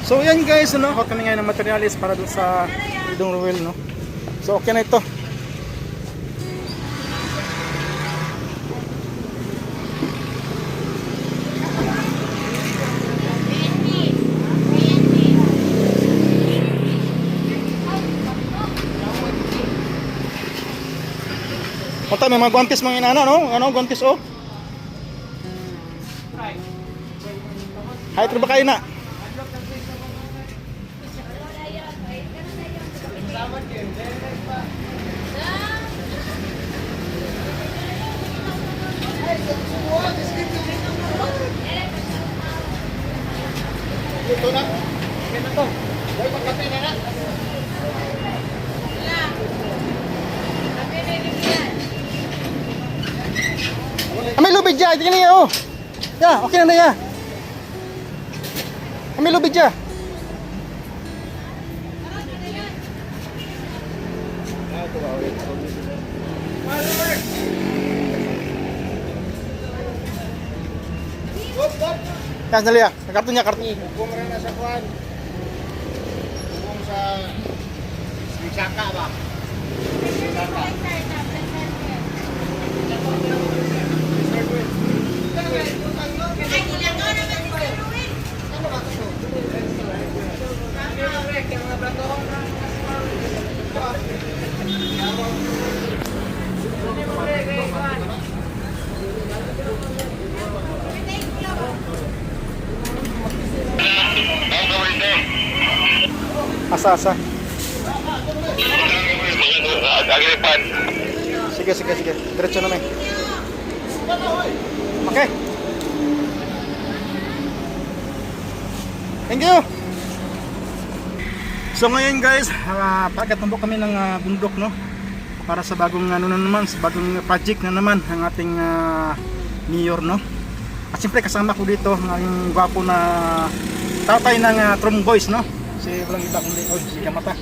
So yan guys, ano, hot kami ngayon ng materialis para dun sa Idong Ruel, no. So okay na ito. Punta, may mga guantes mga inana, no? Ano, guantes, oh. Hay, trabaho kayo na. Ito na. Ito to. Dahil pagkatay na na. May lubid dyan, ito niya, oh. Ya, okay na na ya. May lubid dyan. Kas dali ya, kartunya kartu. Hubung rin na sa kuwan. Hubung sa Saka ba? Saka. Asa. Agripan. Sige. Diretso na may. Okay. Thank you. So ngayon guys, pagkatumbok kami ng bundok, no, para sa bagong ano na naman, sa bagong project na naman ang ating mayor, no. At siyempre kasama ko dito ang aking gwapo na tatay ng Trum Boys, no. Si walang iba kundi si Kamata.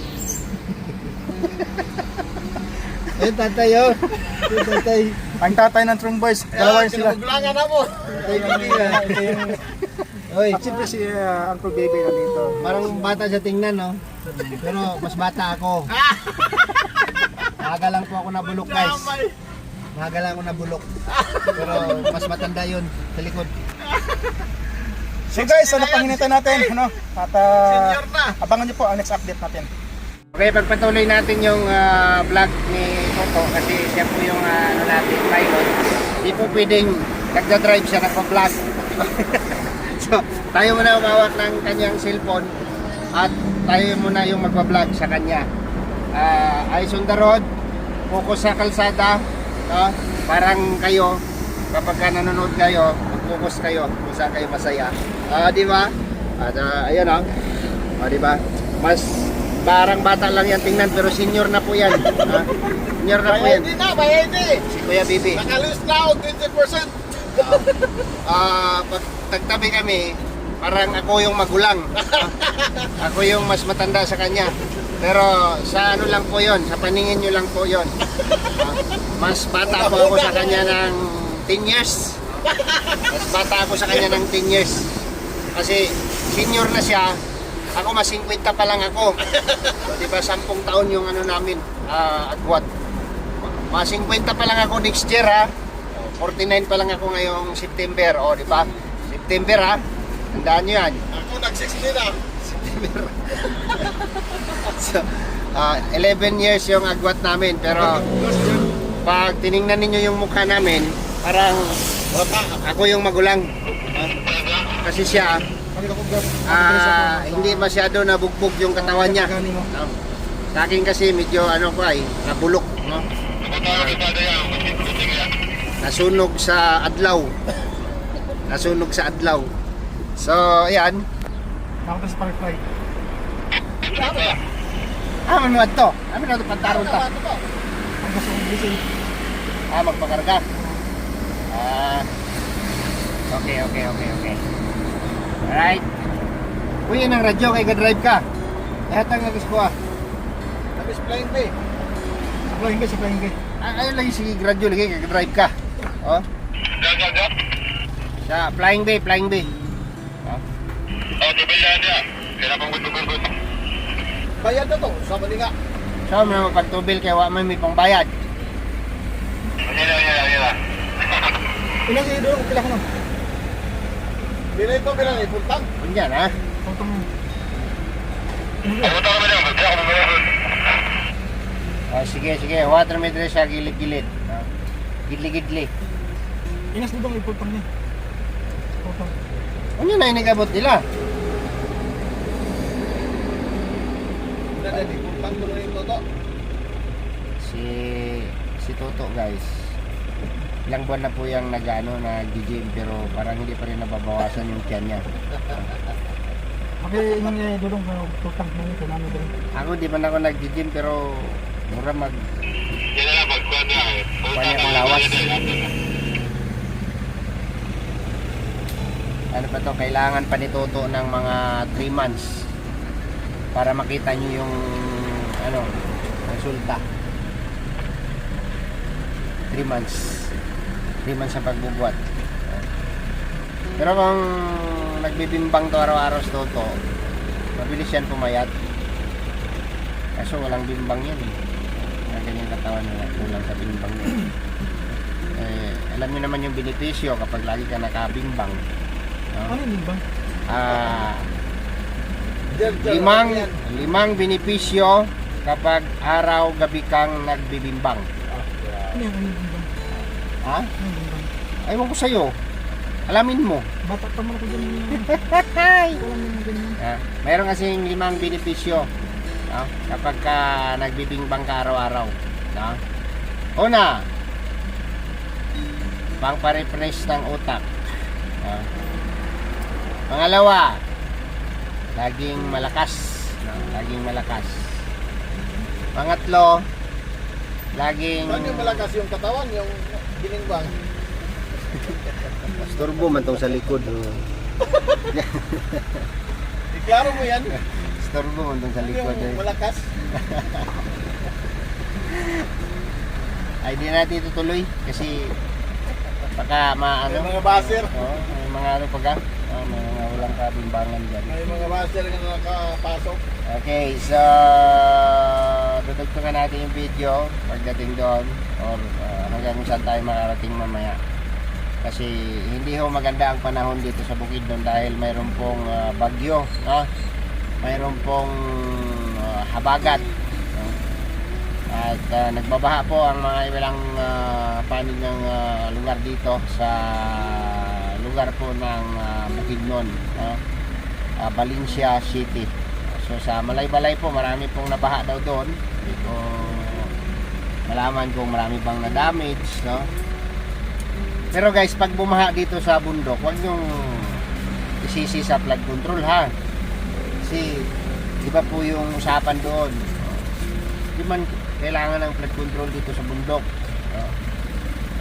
Ayun tatay oh. Ayun tatay. Ang tatay ng Trum Boys, dalawa sila. Kinagbulangan na mo. Oy, At siyempre si Uncle Baby na dito. parang bata sa tingnan no. Pero mas bata ako. Maaga lang po ako nabulok guys. Maaga lang ako nabulok. Pero mas matanda yun sa likod. So guys, ano pang hinintay natin, ano? At abangan niyo po ang next update natin. Okay, pagpatuloy natin yung vlog ni Toto kasi siya po yung ano natin, pilot. Hindi po pwedeng nagda-drive siya, nagpa-vlog. So, tayo muna umawak ng kanyang cellphone at tayo muna yung magpa-vlog sa kanya. Eyes on the road, focus sa kalsada, no? Parang kayo, kapag ka nanonood kayo, focus kayo kung saan kayo masaya. Di ba? At ayan o. Di ba? Mas parang bata lang yan tingnan pero senior na po yan. Senior na po yan. Bayadi! Si Kuya Bibi. Nakalis na ako 20%! Pag tagtabi kami, parang ako yung magulang. Ako yung mas matanda sa kanya. Pero sa ano lang po yon, sa paningin nyo lang po yon. Mas bata po ako sa kanya ng 10 years. Mas bata ako sa kanya ng 10 years. Kasi senior na siya, ako mas 50 pa lang ako. So, diba 10 taon yung ano namin, agwat. Mas 50 pa lang ako next year ha. 49 pa lang ako ngayong September. O diba? September ha. Tandaan nyo yan. Ako nag-60 na! September. So, 11 years yung agwat namin. Pero pag tiningnan ninyo yung mukha namin, parang ako yung magulang. Kasi siya, hindi masyado nabugbog yung katawan niya. Sa akin kasi medyo ano ko ay nabulok, no? Nasunog sa adlaw. Nasunog sa adlaw. So, ayan. Nakita sa Parkfly. Ano to? Ano na ito pantaron ta? Ang gusto kong gising. Magpakarga. Okay. Alright. Uy, yan ang radyo kay ka-drive ka. Lahat ang nagis ko Tapos flying bay. Sa flying gate. Ayun lang yung sige radyo lagi kay ka-drive ka. Oh. Sa flying bay. Oh. Oh, tibilyan niya. Bayad na to, sa Malinga. So, may magpagtubil kaya wa may pangbayad. Ilang si Dudong, pila ko na. Bila ito, bila na ipuntang. Kunyan ha. Totong. Sige, water meter siya gilid-gilid. Gidli-gidli. Inas Dudong, ipultang niya. Totong. Ano na inigabot nila? Bila na ipuntang tuloy ito to. Si Toto guys. Ilang buwan na po yung nag-gym pero parang hindi pa rin nababawasan yung tiyan niya. Okay, inang niya Dudong, pultang na ito namin din. Ako di man ako nag-gym pero mura mag kuha akong lawas. Ano pa to, kailangan pa ni Toto ng mga 3 months para makita niyo yung resulta. 3 months sa pagbubuhat. Pero kung nagbibimbang to araw-araw sa Toto, mabilis yan pumayat. Kaso walang bimbang yan eh. Ganyan katawan na kulang sa bimbang yan. Alam niyo naman yung benepisyo kapag lagi ka nakabimbang. No? Ano yung bang? Limang benepisyo kapag araw-gabi kang nagbibimbang. Ano yung bang? Ha? Ano yung bang? Ewan ko sa'yo. Alamin mo. Bata pa man ako dyan. Walang yung ganyan. Mayroon kasing 5 benepisyo, no? Kapag ka nagbibimbang ka araw-araw. No? Una, pang-refresh ng utak. No? Pangalawa, laging malakas. No? Laging malakas. Pangatlo, laging... Saan yung malakas yung katawan, yung binimbang? Storbo man tong sa likod. Iklaro mo yan. Storbo man tong sa Ano likod. yung malakas? Ay, di natin itutuloy kasi baka May mga baser. may mga ano pa ka? May mga walang kabimbangan dyan. May mga baser na nakapasok. Okay, so dudugtungan natin yung video pagdating doon or hanggang kung saan tayo makarating mamaya. Kasi hindi ho maganda ang panahon dito sa Bukidnon dahil mayroon pong bagyo, mayroon pong habagat. At nagbabaha po ang mga ilang panig ng lugar dito sa lugar po ng Bukidnon, Valencia City. So sa Malay-Balay po marami pong nabaha daw doon. Hindi ko malaman kung marami bang na-damage, no? Pero guys, pag bumaha dito sa bundok, huwag niyong isisi sa flood control ha. Kasi iba po yung usapan doon. Di man kailangan ng flood control dito sa bundok.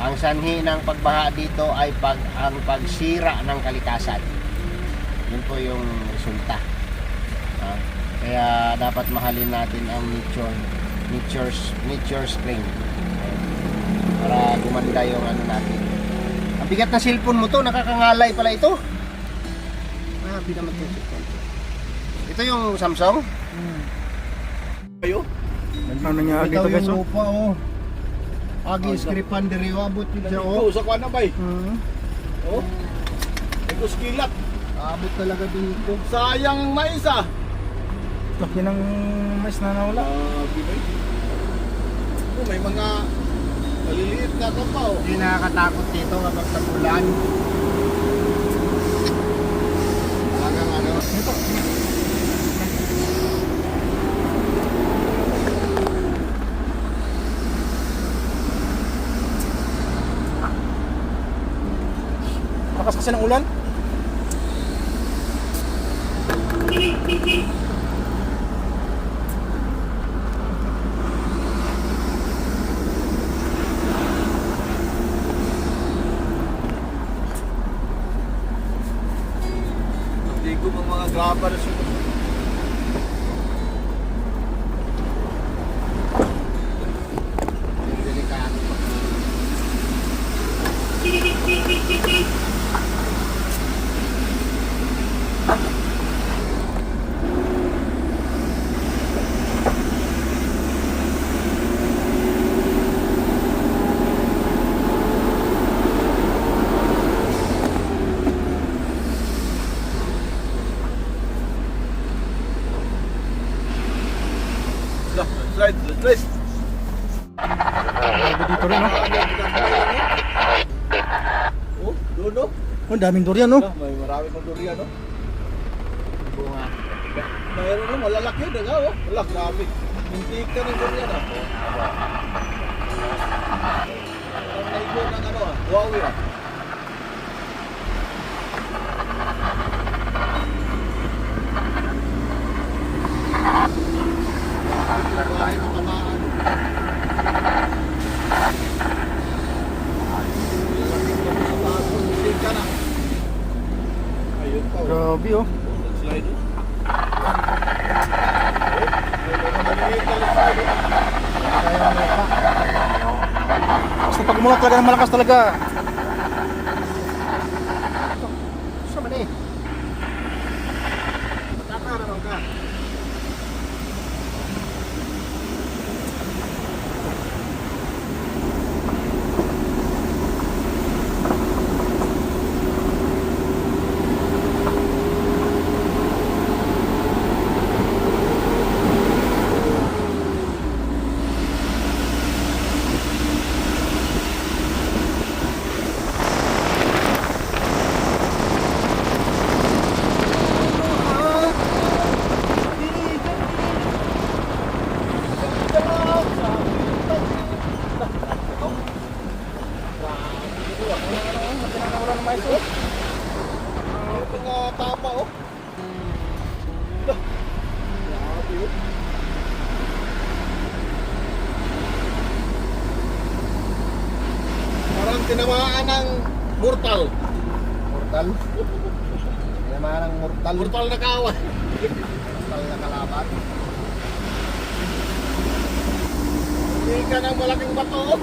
Ang sanhi ng pagbaha dito ay ang pagsira ng kalikasan. Yun po yung resulta. Kaya dapat mahalin natin ang nature spring para gumanda yung ano natin. Ang bigat na cellphone mo to, nakakangalay pala ito. Grabe naman ito cellphone. Ito yung Samsung? Kayo? Ano nangyari dito guys? Yung lupa Agi skripan diri abot yun siya Ito, sa kuwan na ba eh? Oh. Ito skilat. Abot talaga dito. Sayang ang mais ah. Laki ng mais na nawala. May mga maliliit na ito pa oh. Hindi nakakatakot dito kapag tagulan. Talagang ano. Ito. Lakas kasi ng ulan. Hindi ko mga grabbers. Delikado. Slide, slide. Grabe dito rin, no? Oh, doon, no? Oh, daming durian, no? May marami pang durian, no? Bunga. Mayroon no, malalaki yun, nga, oh. Wala, grabe. Mintik ka ng durian, ah. Ang naigo ng ano, ah. Huawei, ah. Bahay ng tamaan. Mintik ka na. Ayun pa, oh. Grabe, oh. Slide, oh. Basta pag umulan talaga ng malakas talaga. Sama na eh. Tataraw ka. Mga tama, oh. Lah. Grabe, oh. Parang tinamaan ng mortal. Mortal. Tinamaan ng mortal. Mortal na kawan. Mortal na kalaban. Hindi ka ng malaking bato, oh.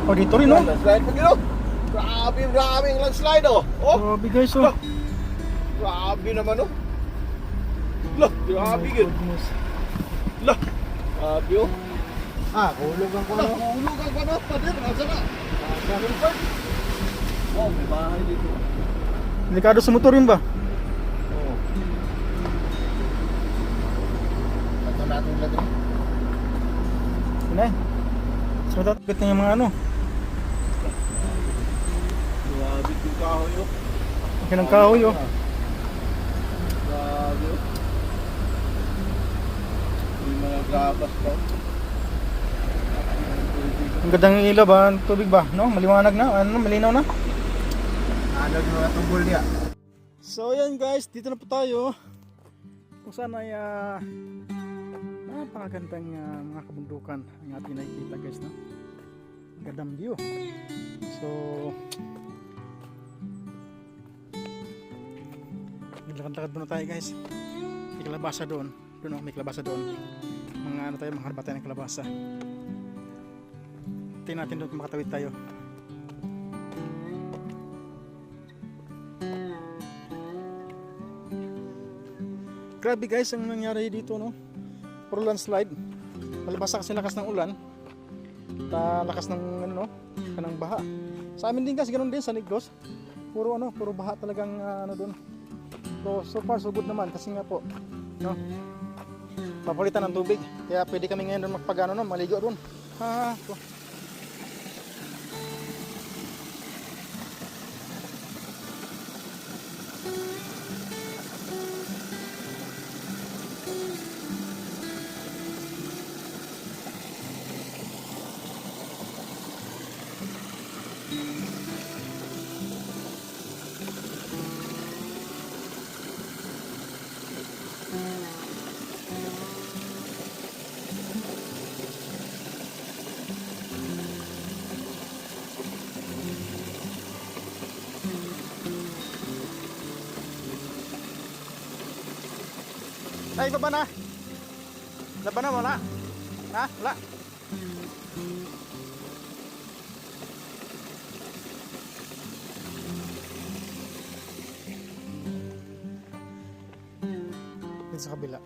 Oh, dito rin, no? Landslide pa gino. Grabe, grabe ang landslide, oh. Oh, Grabe, guys, oh. grabe naman, oh. Lah, grabe yun. Goodness. Lah, grabe, oh. Ah, hulog ang kuno. Nahulog ang ano, pader, nasa na? Nasa Hilbert. Oh, may bahay dito. Delikado sa motor yun ba? Oh. Ito natin lagi. Yun eh. So, tatagit na yung mga ano. Grabe yung kahoy, oh. Akin ang kahoy, oh. Grabe, oh. May mga grabas pa. Ang gandang ilaw ba? Ang tubig ba? No? Maliwanag na? Ano? Malinaw na? Ano yung mga tubol niya? So yan guys, dito na po tayo. Kung saan ay napakagandang mga kabundukan ang ating nakikita guys, no? Gandang view. So naglakad-lakad muna tayo guys. May kalabasa doon. Doon, may kalabasa doon. Mga ano tayo, mga harbat tayo ng kalabasa. Tingnan natin doon kung makatawid tayo. Grabe guys ang nangyari dito, no? Puro landslide. Malabasa kasi lakas ng ulan. Lakas ng ano, kanang baha. Sa amin din guys, ganoon din sa Negros. Puro ano, puro baha talagang ano doon. So far so good naman kasi nga po, no? Papalitan ng tubig. Kaya pwede kami ngayon doon magpagano, no, maligo doon. Ay, baba na. Laban na, wala. Ha? Wala. Dito sa kabila.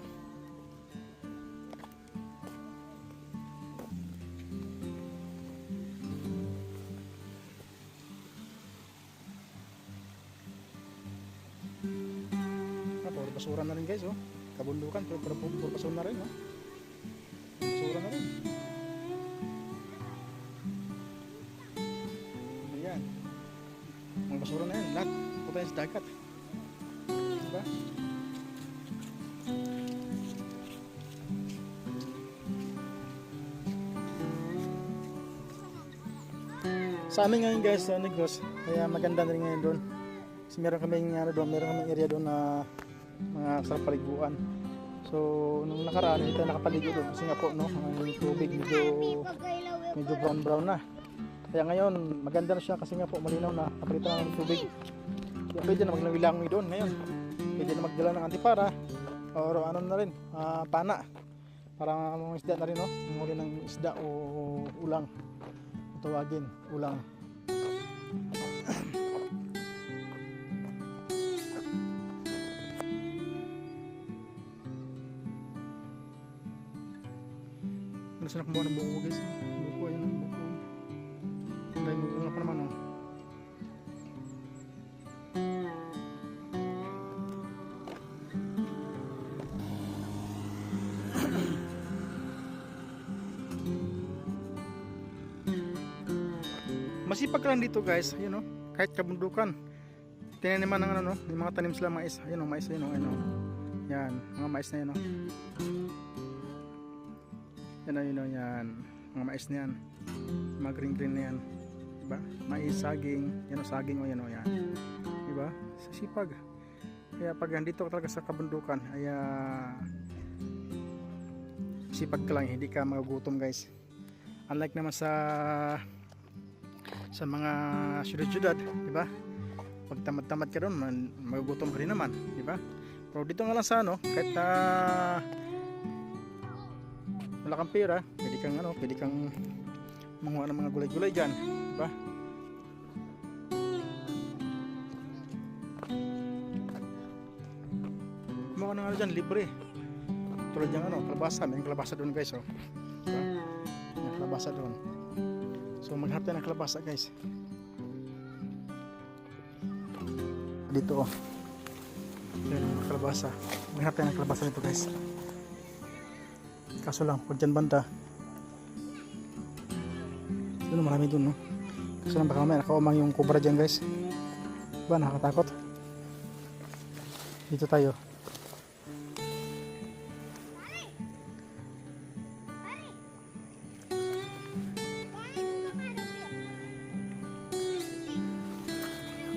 guys, oh. Kabundukan, pero puro basura na rin, oh. Basura na rin. Ayan. Mga basura na yan, lahat. Punta yan sa dagat. Diba? Sa amin ngayon guys, sa Negros, kaya maganda na rin ngayon doon. Kasi meron kaming area doon na mga sarap paliguan. So, nung nakaraan, hindi tayo nakapaligo doon kasi nga po, no, ang tubig medyo brown na. Kaya ngayon, maganda na siya kasi nga po, malinaw na, napalitan na ng tubig. Kaya pwede na magnawilangoy doon ngayon. Pwede na magdala ng antipara, o ano na rin, pana. Para mga isda na rin, no, muli ng isda o ulang. Tawagin, ulang. Gusto na kumuha ng buko guys. Buko, ayun ang buko. Dahil buko pa naman, oh. Masipag lang dito guys, ayun, oh. Kahit kabundukan. Tinaniman ng ano, no, yung mga tanim sila mais. Ayun, oh, mais, ayun, oh, ayun, oh. Yan, mga mais na yun, oh. Yan, yan. Mga mais na yan. Mga green na yan. Diba? Mais, saging. Yan o, saging o, yan o, yan. Diba? Sipag. Kaya pag nandito ka talaga sa kabundukan, ay sipag ka lang, hindi ka magugutom guys. Unlike naman sa mga syudad-syudad, diba? Pag tamad-tamad ka doon, magugutom ka rin naman, diba? Pero dito nga lang sa ano, kahit wala kang pera, pwede kang manguha ng mga gulay-gulay dyan, diba? Mga ano dyan, libre. Tulad yung ano, kalabasa, may kalabasa doon guys, oh. Diba? May kalabasa doon. So maghanap tayo ng kalabasa guys. Dito, oh. Yan, kalabasa. Maghanap tayo ng kalabasa dito guys. Kaso lang, pag dyan banda, doon marami doon, no? Kaso lang baka may nakaumang yung cobra dyan guys. Diba, nakakatakot. Dito tayo.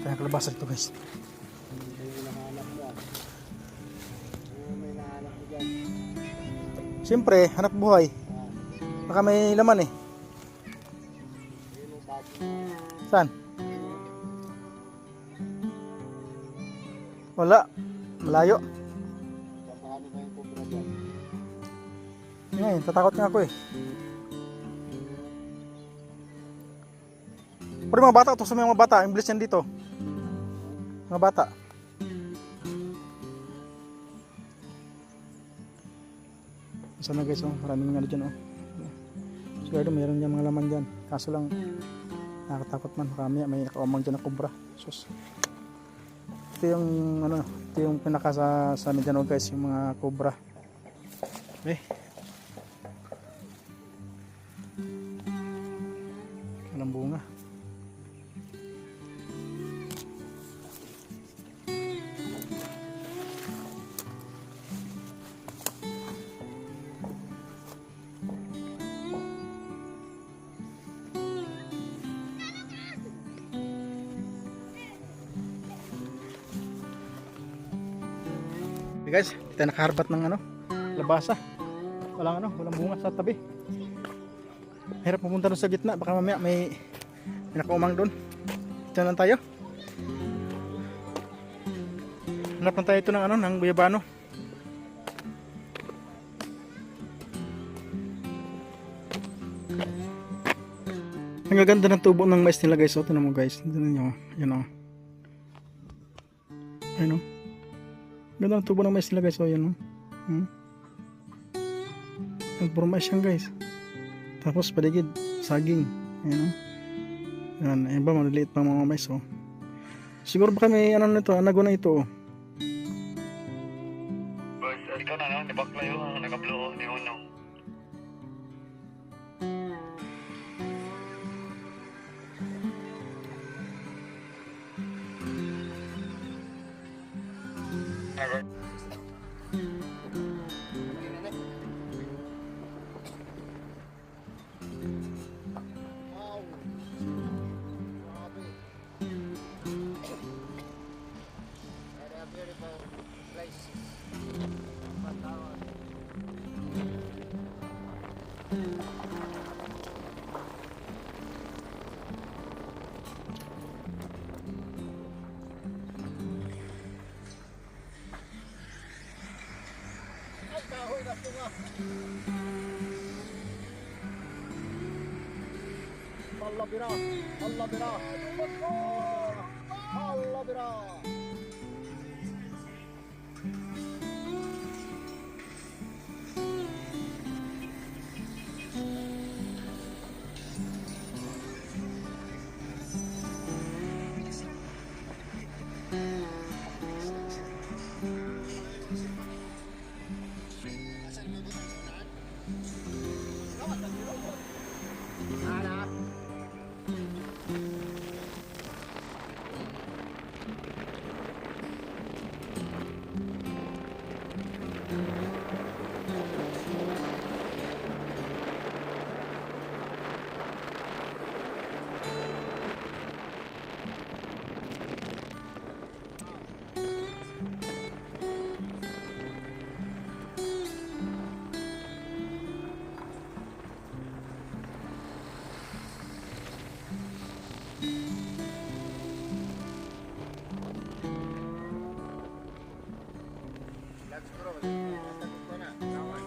Tayo ang kalabasa dito guys. Siyempre, hanap buhay. Baka may laman eh. Saan? Wala. Malayo. Ngayon, tatakot nga ako eh. Pero mga bata, ito sa mga bata. English yan dito. Mga bata. Sana guys, oh, maraming ano dyan, oh. Siguro mayroon dyan mga laman dyan. Kaso lang, nakakatakot man. Kami may nakaumang dyan na cobra. Sus. Ito yung, ano, ito yung pinaka sa amin dyan, oh, guys, yung mga cobra. Eh. Walang bunga. Guys, kita nakaharbat ng ano, labasa. Walang bunga sa tabi. Hirap pumunta doon sa gitna, baka mamaya may nakaumang doon. Diyan lang tayo. Hanap lang tayo ito ng ano, ng guyabano. Ang gaganda ng tubo ng mais nila guys. O, tingnan mo guys. Tingnan nyo. Yan o. Ayun o. Ganda ng tubo ng mais nila guys. O, yan o. Puro mais yan guys. Tapos paligid, saging. Ayan o. Yan. Ayan ba, maliliit pa mga mais o. Siguro baka may ano nito, anago na ito o. ano, ni Bakla yung naka-blue ni Unong. Okay. Wow. Grabe. Very a beautiful place. Pantawon. Ay, kahoy na ito nga. Allah bira. Allah bira. Allah bira. Hanap. Let's go. Sagot ko na. Lawan.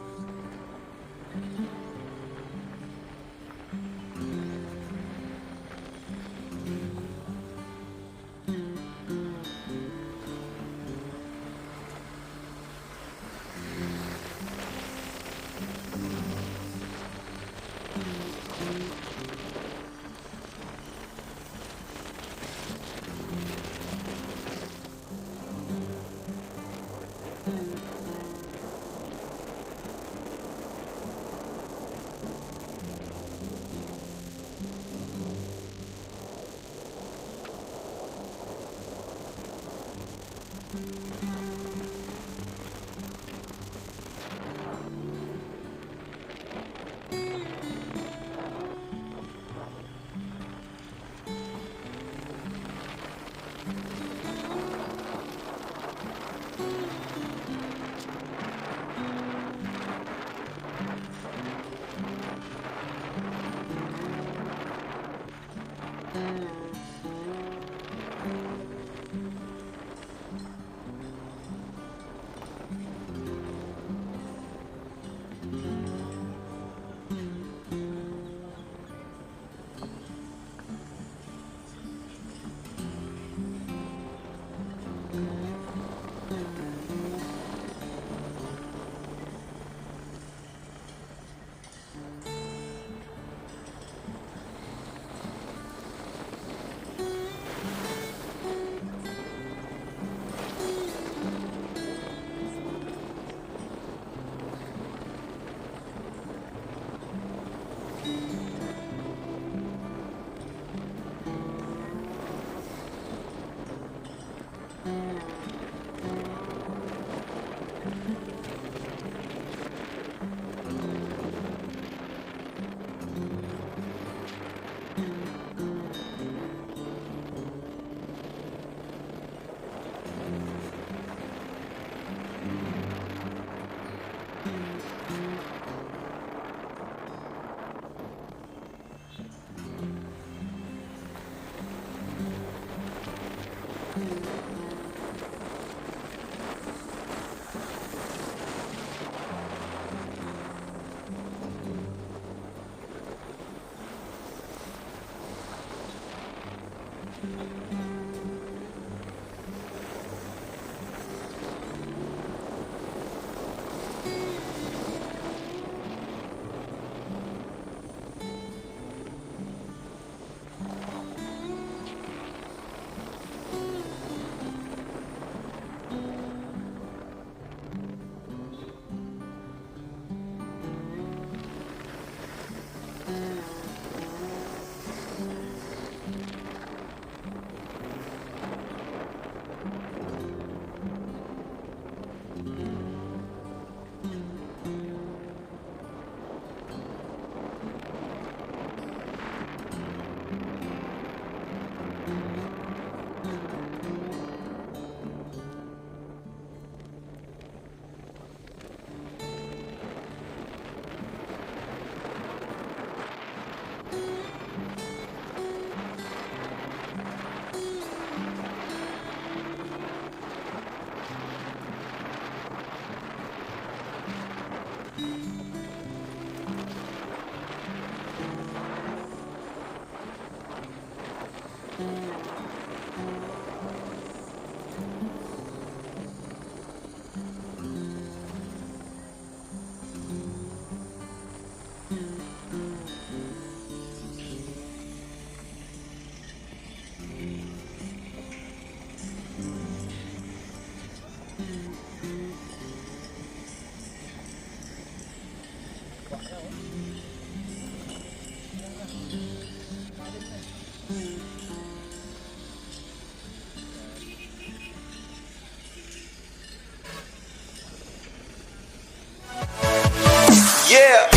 Yeah.